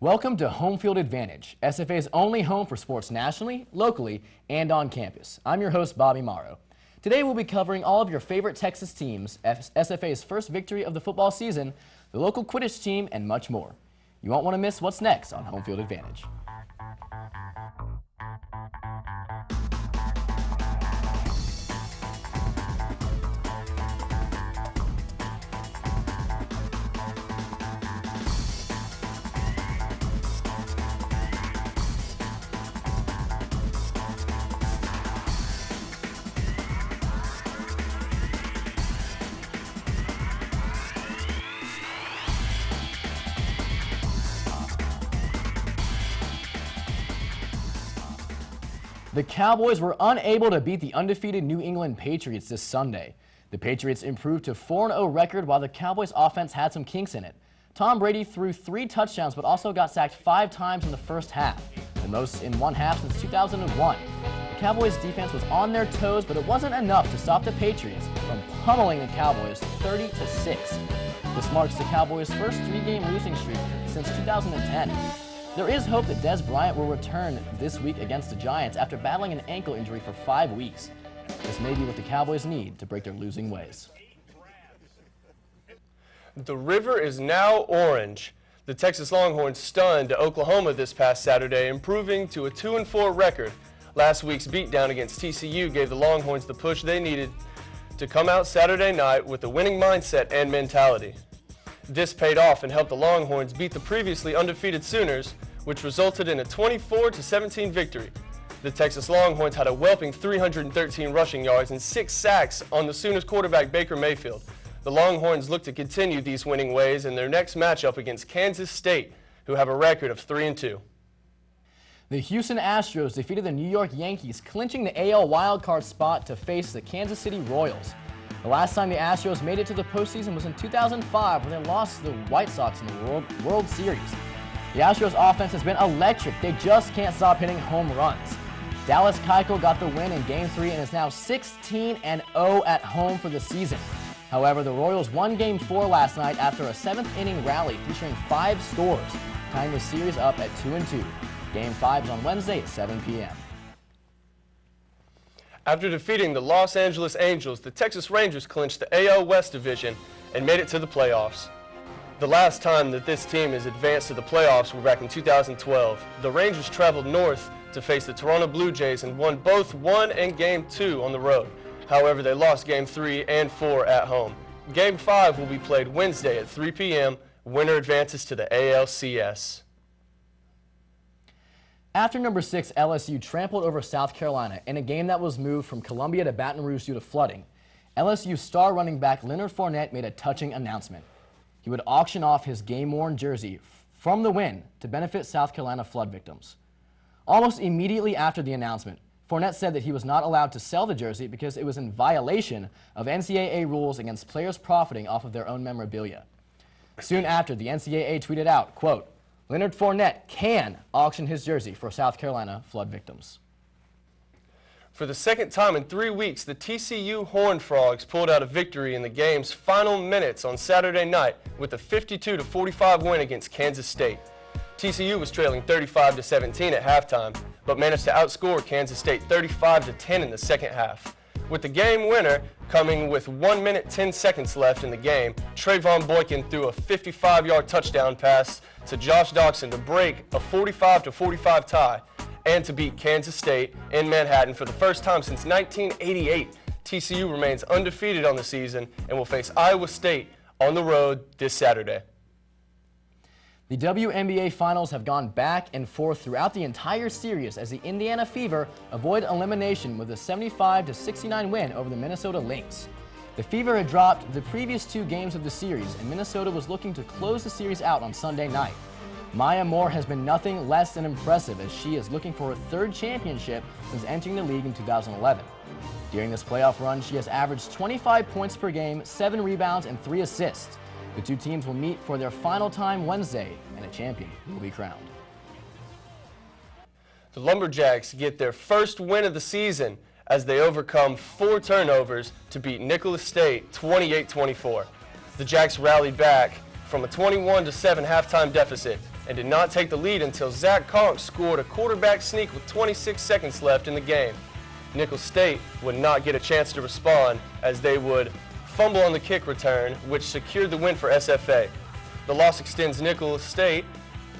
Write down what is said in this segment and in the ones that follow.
Welcome to Home Field Advantage, SFA's only home for sports nationally, locally, and on campus. I'm your host, Bobby Morrow. Today we'll be covering all of your favorite Texas teams, SFA's first victory of the football season, the local Quidditch team, and much more. You won't want to miss what's next on Home Field Advantage. The Cowboys were unable to beat the undefeated New England Patriots this Sunday. The Patriots improved to 4-0 record while the Cowboys offense had some kinks in it. Tom Brady threw 3 touchdowns but also got sacked 5 times in the first half, the most in one half since 2001. The Cowboys defense was on their toes, but it wasn't enough to stop the Patriots from pummeling the Cowboys 30-6. This marks the Cowboys' first 3-game losing streak since 2010. There is hope that Dez Bryant will return this week against the Giants after battling an ankle injury for 5 weeks. This may be what the Cowboys need to break their losing ways. The river is now orange. The Texas Longhorns stunned Oklahoma this past Saturday, improving to a 2-4 record. Last week's beatdown against TCU gave the Longhorns the push they needed to come out Saturday night with a winning mindset and mentality. This paid off and helped the Longhorns beat the previously undefeated Sooners, which resulted in a 24-17 victory. The Texas Longhorns had a whopping 313 rushing yards and 6 sacks on the Sooners quarterback Baker Mayfield. The Longhorns look to continue these winning ways in their next matchup against Kansas State, who have a record of 3-2. The Houston Astros defeated the New York Yankees, clinching the AL wildcard spot to face the Kansas City Royals. The last time the Astros made it to the postseason was in 2005, when they lost to the White Sox in the World Series. The Astros offense has been electric. They just can't stop hitting home runs. Dallas Keuchel got the win in Game 3 and is now 16-0 at home for the season. However, the Royals won Game 4 last night after a 7th-inning rally featuring 5 scores, tying the series up at 2-2. Game 5 is on Wednesday at 7 p.m. After defeating the Los Angeles Angels, the Texas Rangers clinched the AL West Division and made it to the playoffs. The last time that this team has advanced to the playoffs were back in 2012. The Rangers traveled north to face the Toronto Blue Jays and won both 1 and Game 2 on the road. However, they lost Game 3 and 4 at home. Game 5 will be played Wednesday at 3 p.m. Winner advances to the ALCS. After number 6, LSU trampled over South Carolina in a game that was moved from Columbia to Baton Rouge due to flooding, LSU star running back Leonard Fournette made a touching announcement. He would auction off his game-worn jersey from the win to benefit South Carolina flood victims. Almost immediately after the announcement, Fournette said that he was not allowed to sell the jersey because it was in violation of NCAA rules against players profiting off of their own memorabilia. Soon after, the NCAA tweeted out, quote, "Leonard Fournette can auction his jersey for South Carolina flood victims." For the second time in 3 weeks, the TCU Horned Frogs pulled out a victory in the game's final minutes on Saturday night with a 52-45 win against Kansas State. TCU was trailing 35-17 at halftime, but managed to outscore Kansas State 35-10 in the second half. With the game winner coming with 1 minute 10 seconds left in the game, Trayvon Boykin threw a 55-yard touchdown pass to Josh Doxson to break a 45-45 tie and to beat Kansas State in Manhattan for the first time since 1988. TCU remains undefeated on the season and will face Iowa State on the road this Saturday. The WNBA Finals have gone back and forth throughout the entire series as the Indiana Fever avoid elimination with a 75-69 win over the Minnesota Lynx. The Fever had dropped the previous 2 games of the series, and Minnesota was looking to close the series out on Sunday night. Maya Moore has been nothing less than impressive as she is looking for her 3rd championship since entering the league in 2011. During this playoff run, she has averaged 25 points per game, 7 rebounds, and 3 assists. The 2 teams will meet for their final time Wednesday, and a champion will be crowned. The Lumberjacks get their first win of the season as they overcome 4 turnovers to beat Nicholas State 28-24. The Jacks rallied back from a 21-7 halftime deficit and did not take the lead until Zach Conk scored a quarterback sneak with 26 seconds left in the game. Nicholls State would not get a chance to respond as they would fumble on the kick return, which secured the win for SFA. The loss extends Nicholls State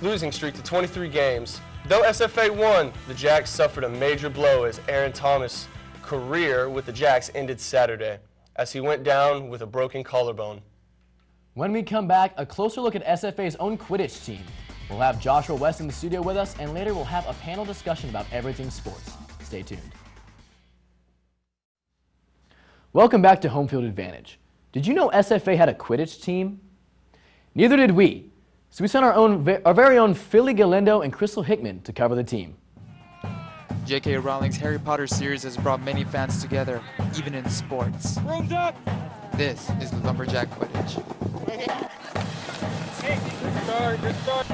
losing streak to 23 games. Though SFA won, the Jacks suffered a major blow as Aaron Thomas' career with the Jacks ended Saturday, as he went down with a broken collarbone. When we come back, a closer look at SFA's own Quidditch team. We'll have Joshua West in the studio with us, and later we'll have a panel discussion about everything sports. Stay tuned. Welcome back to Home Field Advantage. Did you know SFA had a Quidditch team? Neither did we. So we sent our very own Philly Galindo and Crystal Hickman to cover the team. J.K. Rowling's Harry Potter series has brought many fans together, even in sports. Rooms up! This is the Lumberjack Quidditch. Good start.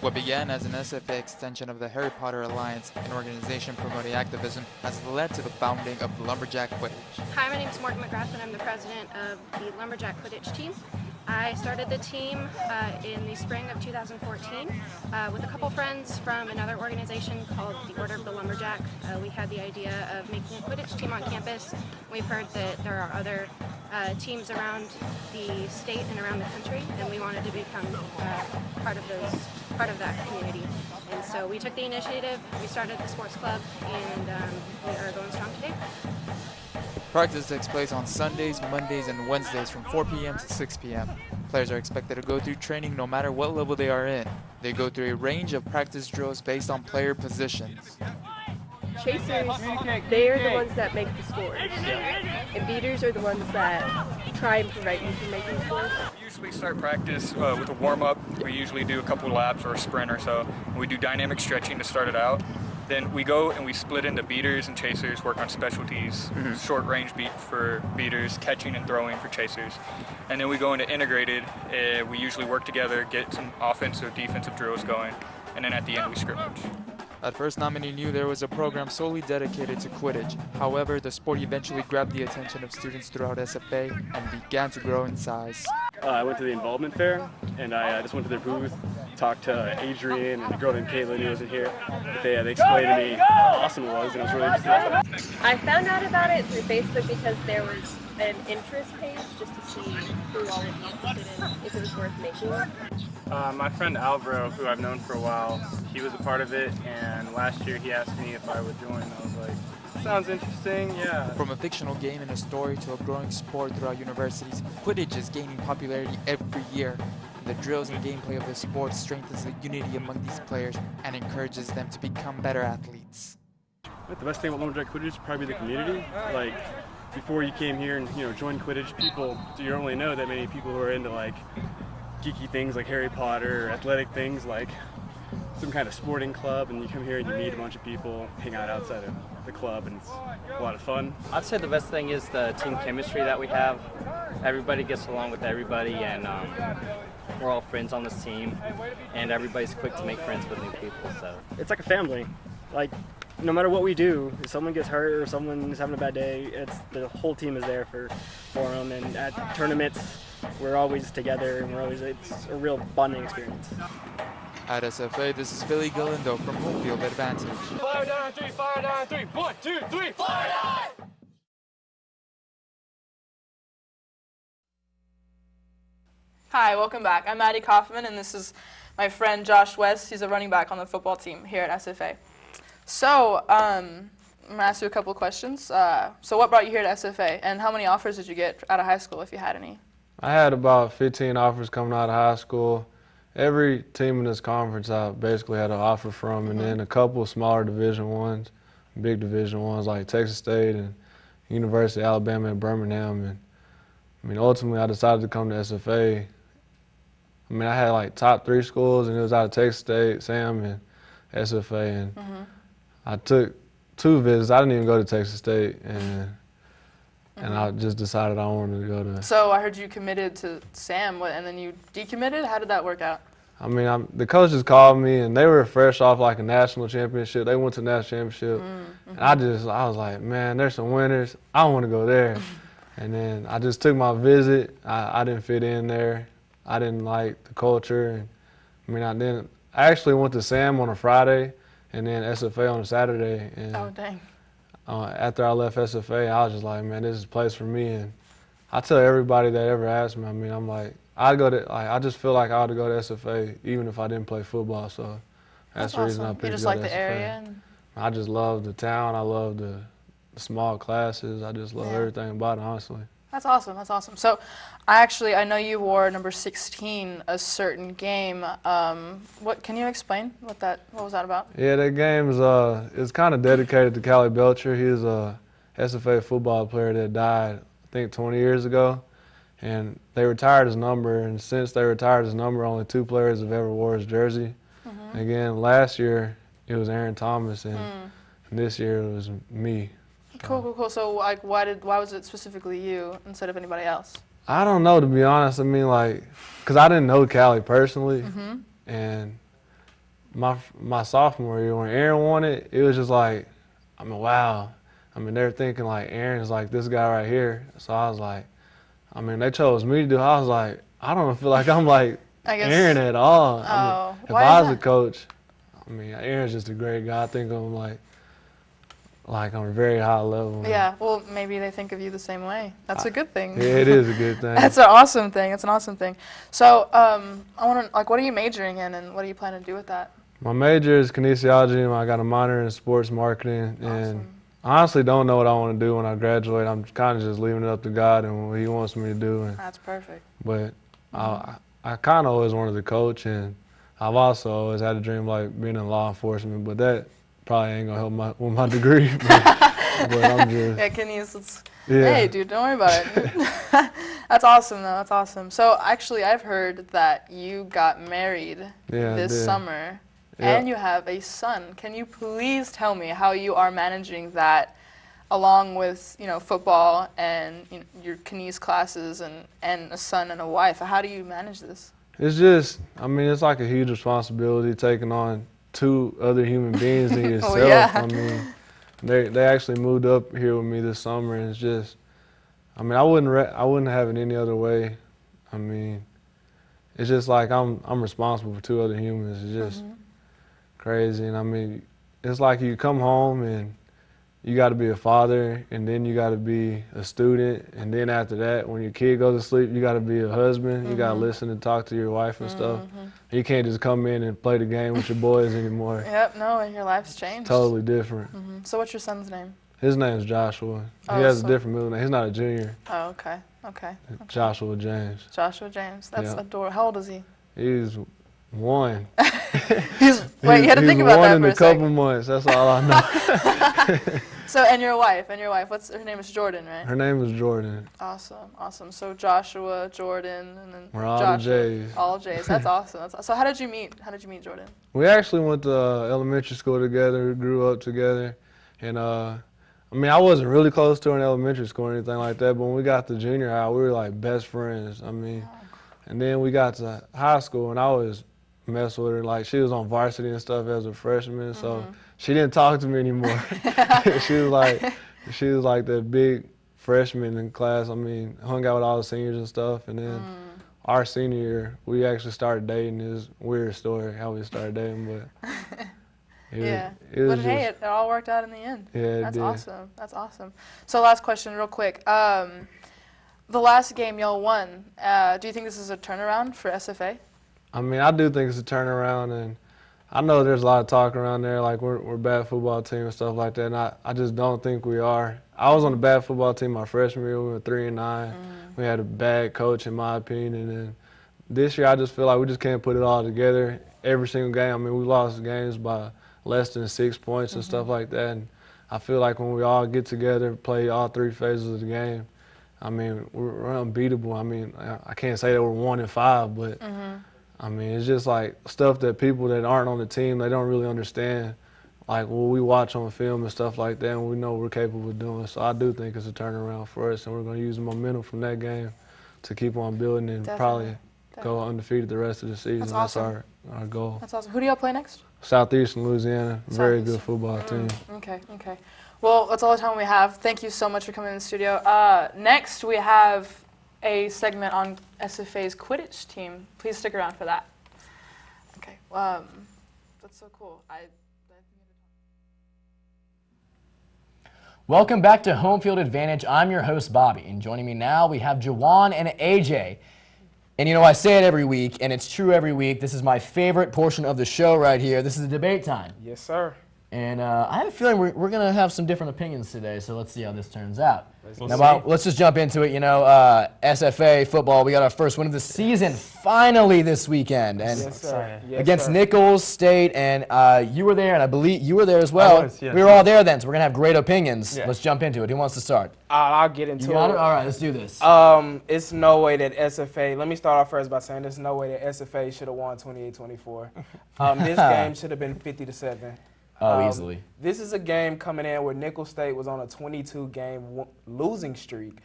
What began as an SFA extension of the Harry Potter Alliance, an organization promoting activism, has led to the founding of the Lumberjack Quidditch. Hi, my name is Morgan McGrath and I'm the president of the Lumberjack Quidditch team. I started the team in the spring of 2014 with a couple friends from another organization called the Order of the Lumberjack. We had the idea of making a Quidditch team on campus. We've heard that there are other teams around the state and around the country, and we wanted to become part of that community. And so we took the initiative, we started the sports club, and we are going strong today. Practice takes place on Sundays, Mondays, and Wednesdays from 4 p.m. to 6 p.m. Players are expected to go through training no matter what level they are in. They go through a range of practice drills based on player positions. Chasers, they are the ones that make the scores. And beaters are the ones that try and prevent you from making scores. We usually start practice with a warm-up. We usually do a couple laps or a sprint or so. We do dynamic stretching to start it out. Then we go and we split into beaters and chasers, work on specialties, short range beat for beaters, catching and throwing for chasers. And then we go into integrated. We usually work together, get some offensive, defensive drills going, and then at the end we scrimmage. At first, not many knew there was a program solely dedicated to Quidditch. However, the sport eventually grabbed the attention of students throughout SFA and began to grow in size. I went to the involvement fair, and I just went to their booth, talked to Adrian and a girl named Caitlin who wasn't here. But they explained to me how awesome it was, and I was really interested. I found out about it through Facebook because there was an interest page just to see who all would be interested in, if it was worth making. My friend Alvaro, who I've known for a while, he was a part of it, and last year he asked me if I would join. I was like, sounds interesting, yeah. From a fictional game and a story to a growing sport throughout universities, Quidditch is gaining popularity every year. The drills and gameplay of the sport strengthens the unity among these players and encourages them to become better athletes. The best thing about Lumberjack Quidditch is probably the community. Like, before you came here and joined Quidditch, you don't really know that many people who are into like geeky things like Harry Potter or athletic things like some kind of sporting club, and you come here and you meet a bunch of people, hang out outside of the club, and it's a lot of fun. I'd say the best thing is the team chemistry that we have. Everybody gets along with everybody, and we're all friends on this team, and everybody's quick to make friends with new people. So it's like a family. Like, no matter what we do, if someone gets hurt or someone's having a bad day, the whole team is there for them. And at tournaments, we're always together, and it's a real bonding experience. At SFA, this is Philly Galindo from Home Field Advantage. Fire down 3, fire down 3. 1, 2, 3, fire down! Hi, welcome back. I'm Maddie Kaufman, and this is my friend Josh West. He's a running back on the football team here at SFA. So, I'm going to ask you a couple of questions. So what brought you here to SFA, and how many offers did you get out of high school, if you had any? I had about 15 offers coming out of high school. Every team in this conference I basically had an offer from, and then a couple of smaller Division I's, big Division I's like Texas State and University of Alabama at Birmingham. And I mean, ultimately I decided to come to SFA. I mean, I had like top 3 schools, and it was out of Texas State, Sam, and SFA. And I took 2 visits. I didn't even go to Texas State, and I just decided I wanted to go to. So I heard you committed to Sam, and then you decommitted? How did that work out? I mean, the coaches called me, and they were fresh off like a national championship. They went to the national championship, and I was like, man, there's some winners. I want to go there. And then I just took my visit. I didn't fit in there. I didn't like the culture. And, I actually went to Sam on a Friday and then SFA on a Saturday. And, oh, dang. After I left SFA, I was just like, man, this is a place for me. And I tell everybody that ever asks me, I'm like, I just feel like I ought to go to SFA even if I didn't play football. So that's the reason I picked You to just go like to the SFA. area? And I just love the town. I love the small classes. I just love everything about it, honestly. That's awesome. That's awesome. So, I know you wore number 16 a certain game. What can you explain what was that about? Yeah, that game is kind of dedicated to Callie Belcher. He was a SFA football player that died, I think, 20 years ago, and they retired his number. And since they retired his number, only 2 players have ever wore his jersey. Again, last year it was Aaron Thomas, and this year it was me. Cool. So, like, why was it specifically you instead of anybody else? I don't know, to be honest. Because I didn't know Callie personally, and my sophomore year when Aaron won it, it was just like, wow. They're thinking like Aaron's like this guy right here. So I was like, they chose me to do it. I was like, I don't feel like I'm like Aaron at all. If I was a coach, Aaron's just a great guy. I think of him like on a very high level. Yeah, well, maybe they think of you the same way. That's a good thing. Yeah, it is a good thing. That's an awesome thing. It's an awesome thing. So, I want to, what are you majoring in, and what do you plan to do with that? My major is kinesiology, and I got a minor in sports marketing. And I honestly don't know what I want to do when I graduate. I'm kind of just leaving it up to God and what He wants me to do. That's perfect. But I kind of always wanted to coach, and I've also always had a dream like being in law enforcement, but that probably ain't gonna help with my degree. But I'm just hey, dude, don't worry about it. That's awesome, though. That's awesome. So actually, I've heard that you got married this summer, and you have a son. Can you please tell me how you are managing that, along with football and your kines classes and a son and a wife? How do you manage this? It's just, it's like a huge responsibility taking on 2 other human beings than yourself. They actually moved up here with me this summer, and it's just, I wouldn't have it any other way. It's just like I'm responsible for 2 other humans. It's just crazy, and it's like you come home and you got to be a father, and then you got to be a student, and then after that, when your kid goes to sleep, you got to be a husband. You got to listen and talk to your wife and stuff. You can't just come in and play the game with your boys anymore. Yep, no, and your life's changed. It's totally different. So what's your son's name? His name's Joshua. He has a different middle name. He's not a junior. Oh, okay. Joshua James. Joshua James. That's adorable. How old is he? He's 1. Wait, you had to think about that for a second. 1 in a couple months. That's all I know. So, and your wife, her name is Jordan, right? Her name is Jordan. Awesome. So Joshua, Jordan, and then we're all Joshua. J's. All J's. That's awesome. So how did you meet Jordan? We actually went to elementary school together, grew up together, and I wasn't really close to her in elementary school or anything like that, but when we got to junior high, we were like best friends. And then we got to high school, and I was messing with her. Like, she was on varsity and stuff as a freshman, so she didn't talk to me anymore. She was like that big freshman in class. Hung out with all the seniors and stuff, and then our senior year, we actually started dating. It was a weird story how we started dating, but hey, it all worked out in the end. Yeah, That's awesome. That's awesome. So last question, real quick. The last game y'all won, do you think this is a turnaround for SFA? I do think it's a turnaround, and I know there's a lot of talk around there, like we're a bad football team and stuff like that, and I just don't think we are. I was on a bad football team my freshman year. We were 3-9. We had a bad coach, in my opinion, and then this year I just feel like we just can't put it all together every single game. We lost games by less than 6 points and stuff like that, and I feel like when we all get together, play all 3 phases of the game, we're unbeatable. I can't say that we're 1-5, but it's just like stuff that people that aren't on the team, they don't really understand. Like what we watch on film and stuff like that, and we know we're capable of doing. So I do think it's a turnaround for us, and we're going to use the momentum from that game to keep on building and probably go undefeated the rest of the season. That's awesome. Our goal. That's awesome. Who do y'all play next? Southeastern Louisiana. Very good football team. Okay. Well, that's all the time we have. Thank you so much for coming in the studio. Next, we have a segment on SFA's Quidditch team. Please stick around for that. Okay, that's so cool. Welcome back to Home Field Advantage. I'm your host, Bobby, and joining me now we have Jawan and AJ. And you know, I say it every week, and it's true every week. This is my favorite portion of the show right here. This is debate time. Yes, sir. And I have a feeling we're going to have some different opinions today, so let's see how this turns out. Let's just jump into it. You know, SFA football, we got our first win of the season finally this weekend. And yes, sir. Yes, against sir. Nichols State, and you were there, and I believe you were there as well. I was, yes. We were all there then, so we're going to have great opinions. Yeah. Let's jump into it. Who wants to start? I'll get into it. All right, let's do this. It's no way that SFA, let me start off first by saying there's no way that SFA should have won 28-24. This game should have been 50-7. Oh, easily. This is a game coming in where Nichols State was on a 22-game losing streak,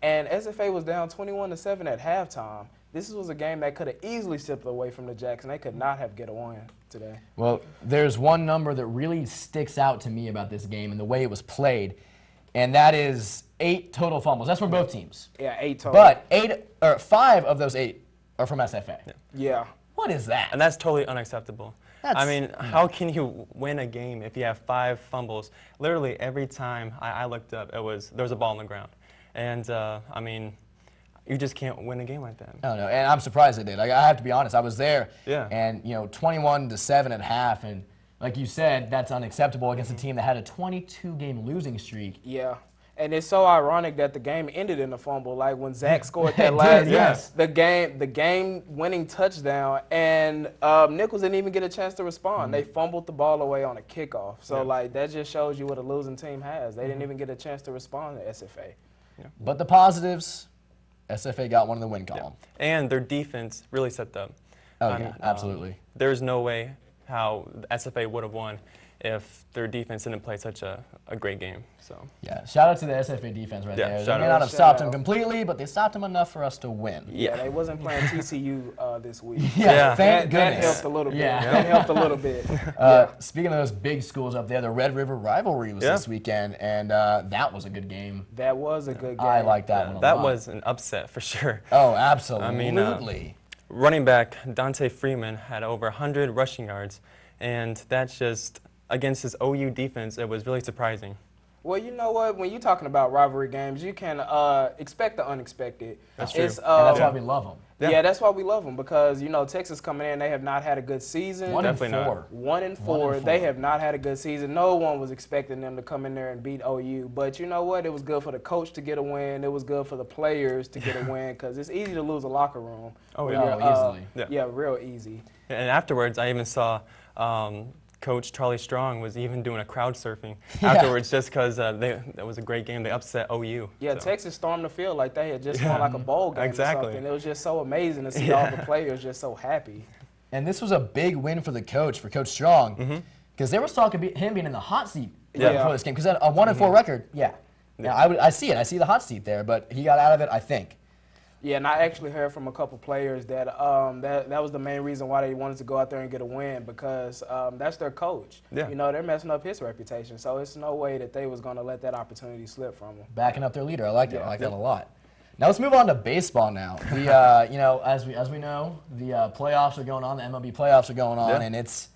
and SFA was down 21-7 at halftime. This was a game that could have easily slipped away from the Jacks, and they could not have get a win today. Well, there's one number that really sticks out to me about this game and the way it was played, and that is 8 total fumbles. That's for both teams. Yeah, 8 total. But 5 of those 8 are from SFA. Yeah. What is that? And that's totally unacceptable. I mean, how can you win a game if you have 5 fumbles? Literally every time I looked up, there was a ball on the ground. And, I mean, you just can't win a game like that. Oh, no, and I'm surprised they did. I have to be honest. I was there, yeah. And, you know, 21-7 at half, and like you said, that's unacceptable against a team that had a 22-game losing streak. Yeah. And it's so ironic that the game ended in a fumble. Like when Zach scored that last, the game-winning touchdown, and Nichols didn't even get a chance to respond. They fumbled the ball away on a kickoff. So like that just shows you what a losing team has. They didn't even get a chance to respond to SFA. Yeah. But the positives, SFA got one in the win column. Yeah. And their defense really stepped up. Oh yeah, absolutely. There's no way how SFA would have won if their defense didn't play such a great game. So yeah, shout out to the SFA defense right there. They may not have stopped them completely, but they stopped them enough for us to win. Yeah, they wasn't playing TCU this week. Thank goodness. That helped a little bit. Yeah. That helped a little bit. Speaking of those big schools up there, the Red River rivalry was this weekend, and that was a good game. That was a good game. I like that one a lot. That was an upset for sure. Oh, absolutely. I mean, running back Dante Freeman had over 100 rushing yards, and that's just against his OU defense, it was really surprising. Well, you know what? When you're talking about rivalry games, you can expect the unexpected. That's true. And that's why we love them. Yeah, that's why we love them, because, you know, Texas coming in, they have not had a good season. 1-4. 1-4. They have not had a good season. No one was expecting them to come in there and beat OU. But you know what? It was good for the coach to get a win. It was good for the players to get a win, because it's easy to lose a locker room. Oh, yeah. Easily. Yeah, real easy. And afterwards, I even saw Coach Charlie Strong was even doing a crowd surfing afterwards, just because that was a great game. They upset OU. Yeah, so Texas stormed the field like they had just won like a bowl game or something. It was just so amazing to see all the players just so happy. And this was a big win for Coach Strong, because there was talk of him being in the hot seat before this game, because a 1-4 record, I see it. I see the hot seat there, but he got out of it, I think. Yeah, and I actually heard from a couple players that that was the main reason why they wanted to go out there and get a win, because that's their coach. Yeah. You know, they're messing up his reputation, so it's no way that they was going to let that opportunity slip from them. Backing up their leader, I like that. I like that a lot. Now let's move on to baseball. Now we, you know, as we know, the playoffs are going on. The MLB playoffs are going on, and it's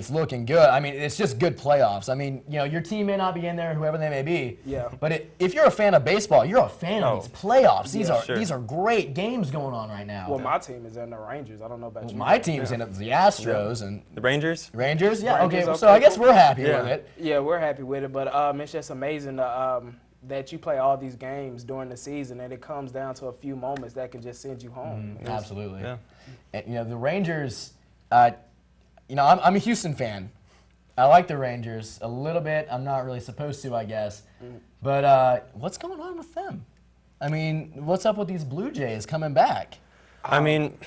looking good. I mean, it's just good playoffs. I mean, you know, your team may not be in there, whoever they may be. Yeah. But if you're a fan of baseball, you're a fan of these playoffs. These are great games going on right now. Well, my team is in the Rangers. I don't know about you. My team's in the Astros and the Rangers. Rangers, yeah. Okay, so I guess we're happy with it. Yeah, we're happy with it. But it's just amazing that you play all these games during the season, and it comes down to a few moments that can just send you home. Absolutely. Yeah. And, you know, the Rangers. You know, I'm a Houston fan. I like the Rangers a little bit. I'm not really supposed to, I guess. But what's going on with them? I mean, what's up with these Blue Jays coming back? I mean,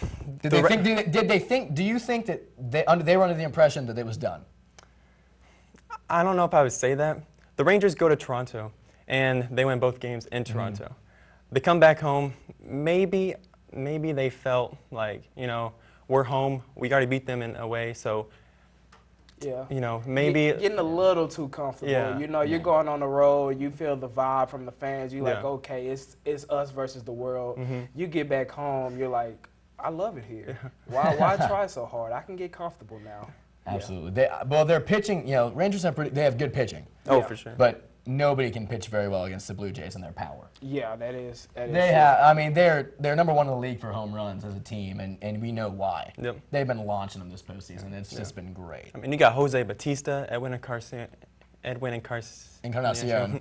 do you think that they were under the impression that it was done? I don't know if I would say that. The Rangers go to Toronto, and they win both games in Toronto. They come back home. Maybe they felt like, you know, we're home. We already beat them in a way, so Yeah. You know, maybe getting a little too comfortable. Yeah. You know, you're going on the road, you feel the vibe from the fans. You're like, Yeah. okay, it's us versus the world. You get back home, you're like, I love it here. Why try so hard? I can get comfortable now. Absolutely. They're pitching. You know, Rangers they have good pitching. Oh, for sure. But nobody can pitch very well against the Blue Jays and their power. Yeah, that is. They have. I mean, they're number one in the league for home runs as a team, and we know why. Yep. They've been launching them this postseason. It's just been great. I mean, you got Jose Batista, Edwin Encarnacion.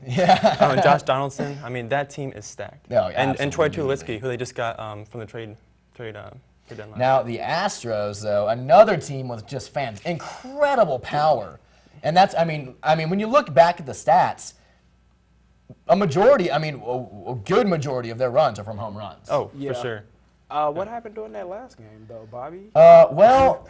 Yeah. And Josh Donaldson. I mean, that team is stacked. No, and Troy Tulowitzki, who they just got from the trade deadline. Now the Astros, though, another team with just fans, incredible power, and that's. I mean, when you look back at the stats, a good majority of their runs are from home runs. Oh, for sure. What happened during that last game, though, Bobby? Well,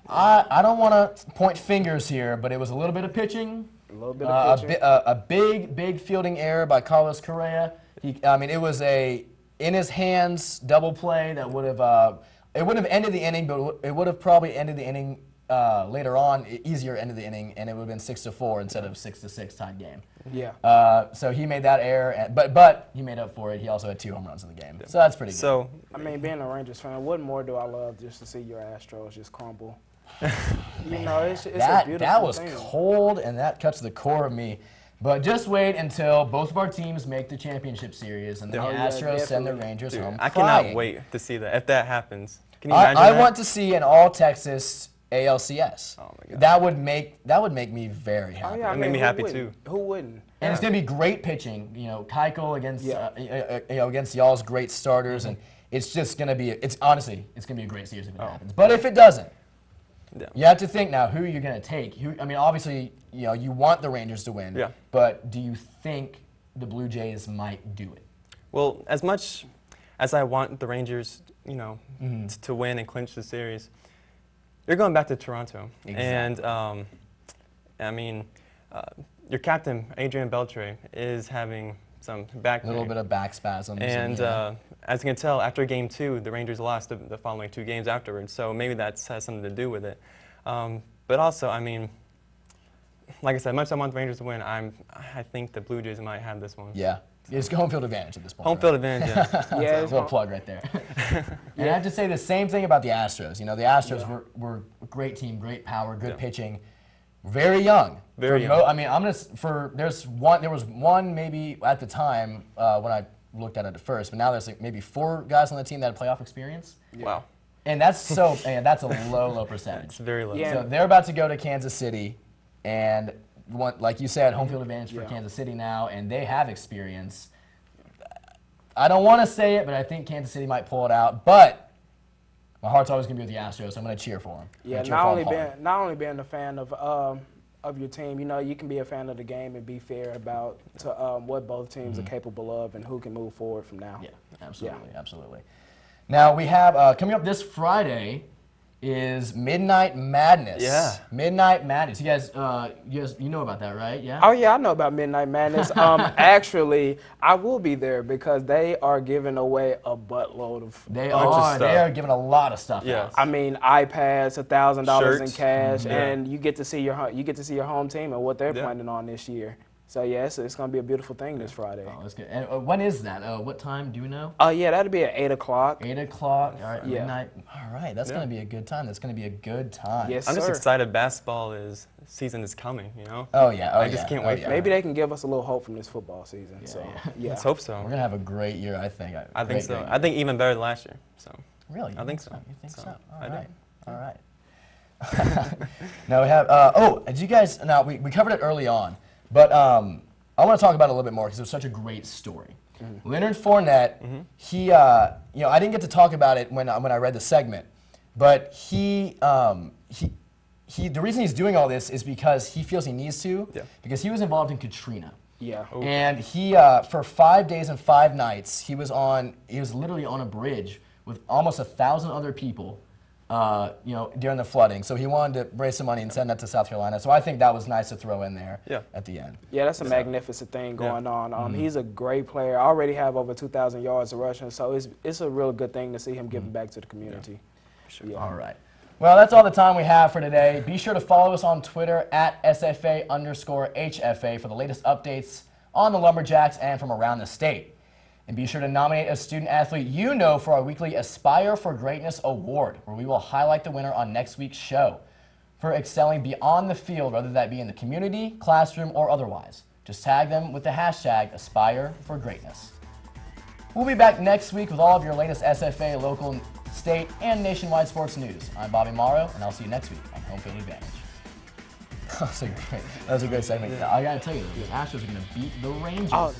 I don't want to point fingers here, but it was a little bit of pitching. A little bit of pitching. A big fielding error by Carlos Correa. It was a in his hands double play that would have it wouldn't have ended the inning, but it would have probably ended the inning later on, easier end of the inning, and it would have been 6-4 instead of 6-6 tied game. Yeah. So he made that error, but he made up for it. He also had 2 home runs in the game, so that's pretty good. So I mean, being a Rangers fan, what more do I love just to see your Astros just crumble? You know, it's a beautiful that was thing. cold, and that cuts to the core of me. But just wait until both of our teams make the championship series, and then the Astros send the Rangers home. I crying. cannot wait to see that. If that happens, can you imagine I that? want to see an all-Texas ALCS. Oh my God. That would make me very happy. Oh, yeah, That made me happy too. Who wouldn't? And it's gonna be great pitching. You know, Keuchel against against y'all's great starters, and it's just gonna be. It's gonna be a great series if it happens. But if it doesn't, you have to think now who you're gonna take. Obviously, you want the Rangers to win. Yeah. But do you think the Blue Jays might do it? Well, as much as I want the Rangers, to win and clinch the series, you're going back to Toronto. Exactly. And your captain, Adrian Beltre, is having some back pain. A little bit of back spasms. And as you can tell, after Game 2, the Rangers lost the following 2 games afterwards. So maybe that has something to do with it. But also, like I said, much as I want the Rangers to win, I think the Blue Jays might have this one. Yeah. It's home field advantage at this point. Home field advantage, yeah. That's a little plug right there. And I have to say the same thing about the Astros. The Astros were a great team, great power, good pitching, very young. Very young. There was one maybe at the time when I looked at it at first, but now there's like maybe 4 guys on the team that had playoff experience. Wow. And that's that's a low percentage. It's very low. Yeah. So they're about to go to Kansas City, and like you said, home field advantage for Kansas City now, and they have experience. I don't want to say it, but I think Kansas City might pull it out. But my heart's always going to be with the Astros, so I'm going to cheer for them. Yeah, not only being a fan of your team, you can be a fan of the game and be fair about what both teams are capable of and who can move forward from now. Yeah, absolutely. Now we have coming up this Friday is Midnight Madness. Yeah. Midnight Madness. You guys know about that, right? Yeah. Oh yeah, I know about Midnight Madness. Actually, I will be there because they are giving away a buttload of. They are giving a lot of stuff out. I mean, iPads, $1,000 in cash, Yeah. and you get to see your home team and what they're planning on this year. So yeah, it's going to be a beautiful thing this Friday. Oh, that's good. And when is that? What time? Do you know? Yeah, that'll be at 8 o'clock. 8 o'clock. All right. Yeah. Midnight. All right. That's going to be a good time. That's going to be a good time. Yes, I'm just sir. excited season is coming, Oh yeah. I just can't wait for it. Maybe they can give us a little hope from this football season. Let's hope so. We're going to have a great year, I think. I think so. I think even better than last year. So. Really? I think so. You think so? I do. All right. Now we have, did you guys, now we covered it early on, but I want to talk about it a little bit more because it was such a great story. Leonard Fournette, he, I didn't get to talk about it when I read the segment, but the reason he's doing all this is because he feels he needs to, because he was involved in Katrina. Yeah. And he, for 5 days and 5 nights, he was literally on a bridge with almost 1,000 other people, during the flooding. So he wanted to raise some money and send that to South Carolina. So I think that was nice to throw in there at the end. Yeah, that's a magnificent thing going on. He's a great player. I already have over 2,000 yards of rushing, so it's a real good thing to see him giving back to the community. Sure. All right. Well, that's all the time we have for today. Be sure to follow us on Twitter at SFA_HFA for the latest updates on the Lumberjacks and from around the state. And be sure to nominate a student athlete you know for our weekly Aspire for Greatness Award, where we will highlight the winner on next week's show for excelling beyond the field, whether that be in the community, classroom, or otherwise. Just tag them with the hashtag Aspire for Greatness. We'll be back next week with all of your latest SFA, local, state, and nationwide sports news. I'm Bobby Morrow, and I'll see you next week on Home Field Advantage. That was a great segment. I gotta tell you, the Astros are gonna beat the Rangers. Oh,